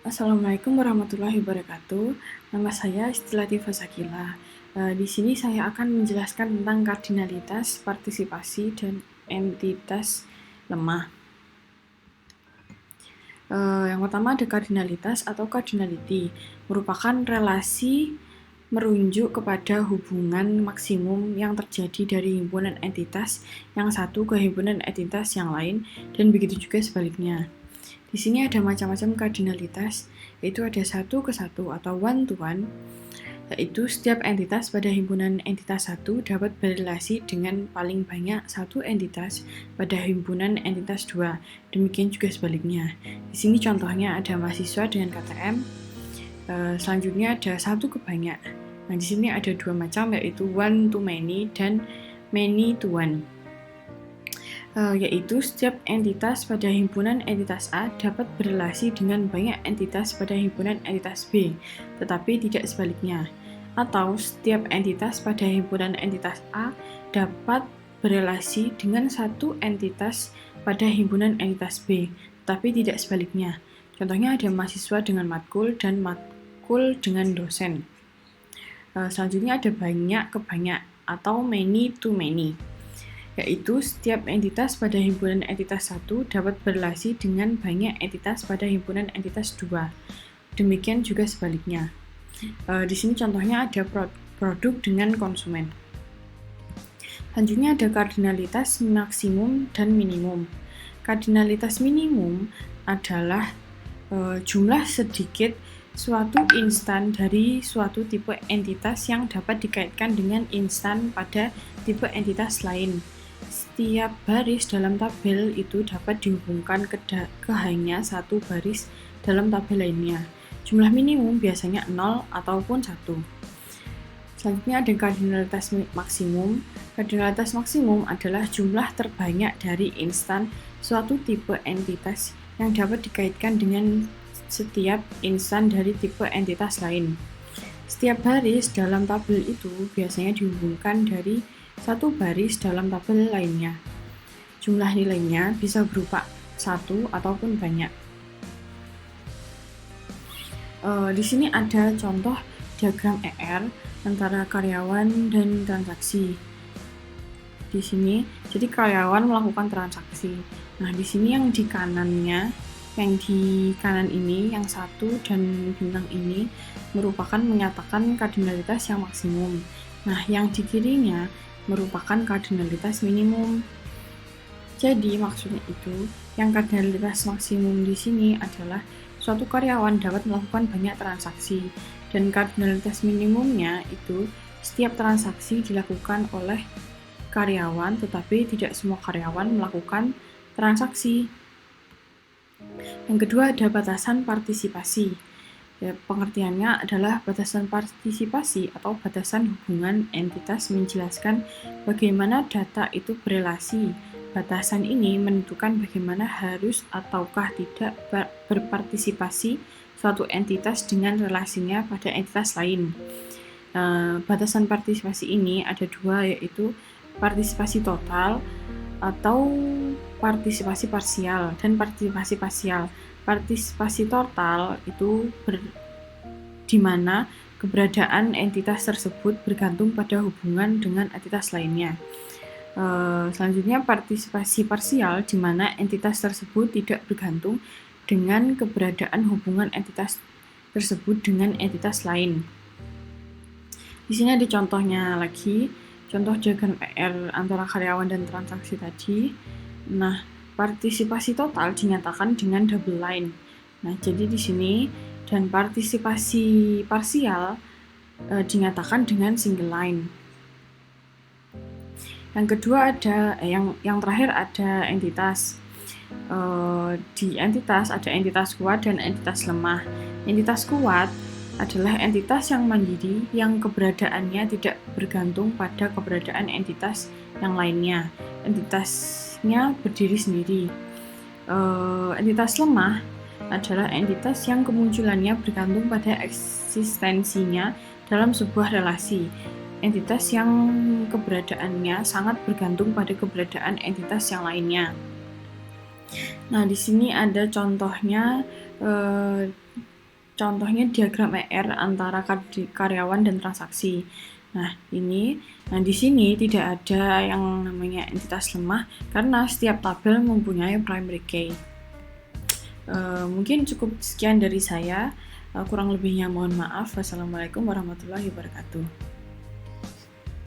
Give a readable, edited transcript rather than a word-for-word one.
Assalamualaikum warahmatullahi wabarakatuh. Nama saya Siti Latifah Sakila. Di sini saya akan menjelaskan tentang kardinalitas, partisipasi, dan entitas lemah. Yang pertama ada kardinalitas atau cardinality, merupakan relasi merujuk kepada hubungan maksimum yang terjadi dari himpunan entitas yang satu ke himpunan entitas yang lain, dan begitu juga sebaliknya. Di sini ada macam-macam kardinalitas, yaitu ada 1 ke 1 atau 1 to 1, yaitu setiap entitas pada himpunan entitas 1 dapat berrelasi dengan paling banyak satu entitas pada himpunan entitas 2. Demikian juga sebaliknya. Di sini contohnya ada mahasiswa dengan KTM. Selanjutnya ada 1 ke banyak. Nah, di sini ada 2 macam, yaitu 1 to many dan many to 1. Yaitu setiap entitas pada himpunan entitas A dapat berrelasi dengan banyak entitas pada himpunan entitas B, tetapi tidak sebaliknya. Atau setiap entitas pada himpunan entitas A dapat berrelasi dengan satu entitas pada himpunan entitas B, tetapi tidak sebaliknya. Contohnya ada mahasiswa dengan matkul dan matkul dengan dosen. Selanjutnya ada banyak ke banyak atau many to many, yaitu setiap entitas pada himpunan entitas 1 dapat berrelasi dengan banyak entitas pada himpunan entitas 2. Demikian juga sebaliknya. Di sini contohnya ada produk dengan konsumen. Selanjutnya ada kardinalitas maksimum dan minimum. Kardinalitas minimum adalah jumlah sedikit suatu instan dari suatu tipe entitas yang dapat dikaitkan dengan instan pada tipe entitas lain. Setiap baris dalam tabel itu dapat dihubungkan ke hanya satu baris dalam tabel lainnya. Jumlah minimum biasanya 0 ataupun 1. Selanjutnya ada kardinalitas maksimum. Kardinalitas maksimum adalah jumlah terbanyak dari instan suatu tipe entitas yang dapat dikaitkan dengan setiap instan dari tipe entitas lain. Setiap baris dalam tabel itu biasanya dihubungkan dari satu baris dalam tabel lainnya. Jumlah nilainya bisa berupa 1 ataupun banyak. Di sini ada contoh diagram ER antara karyawan dan transaksi. Di sini, jadi karyawan melakukan transaksi. Nah, di sini yang di kanannya, yang di kanan ini, yang 1 dan bintang ini merupakan menyatakan kardinalitas yang maksimum. Nah, yang di kirinya merupakan kardinalitas minimum. Jadi maksudnya itu, yang kardinalitas maksimum di sini adalah suatu karyawan dapat melakukan banyak transaksi, dan kardinalitas minimumnya itu setiap transaksi dilakukan oleh karyawan, tetapi tidak semua karyawan melakukan transaksi. Yang kedua ada batasan partisipasi. Ya, pengertiannya adalah batasan partisipasi atau batasan hubungan entitas menjelaskan bagaimana data itu berelasi. Batasan ini menentukan bagaimana harus ataukah tidak berpartisipasi suatu entitas dengan relasinya pada entitas lain. Batasan partisipasi ini ada 2, yaitu partisipasi total atau partisipasi parsial dan partisipasi parsial. Partisipasi total itu di mana keberadaan entitas tersebut bergantung pada hubungan dengan entitas lainnya. Selanjutnya partisipasi parsial di mana entitas tersebut tidak bergantung dengan keberadaan hubungan entitas tersebut dengan entitas lain. Di sini ada contohnya lagi, contoh diagram ER antara karyawan dan transaksi tadi. Nah, partisipasi total dinyatakan dengan double line. Nah, jadi di sini dan partisipasi parsial dinyatakan dengan single line. Yang kedua ada yang terakhir ada entitas. Di entitas ada entitas kuat dan entitas lemah. Entitas kuat adalah entitas yang mandiri yang keberadaannya tidak bergantung pada keberadaan entitas yang lainnya. Entitasnya berdiri sendiri. Entitas lemah adalah entitas yang kemunculannya bergantung pada eksistensinya dalam sebuah relasi. Entitas yang keberadaannya sangat bergantung pada keberadaan entitas yang lainnya. Nah, di sini ada contohnya contohnya diagram ER antara karyawan dan transaksi. Nah, di sini tidak ada yang namanya entitas lemah karena setiap tabel mempunyai primary key. Mungkin cukup sekian dari saya. Kurang lebihnya mohon maaf. Wassalamualaikum warahmatullahi wabarakatuh.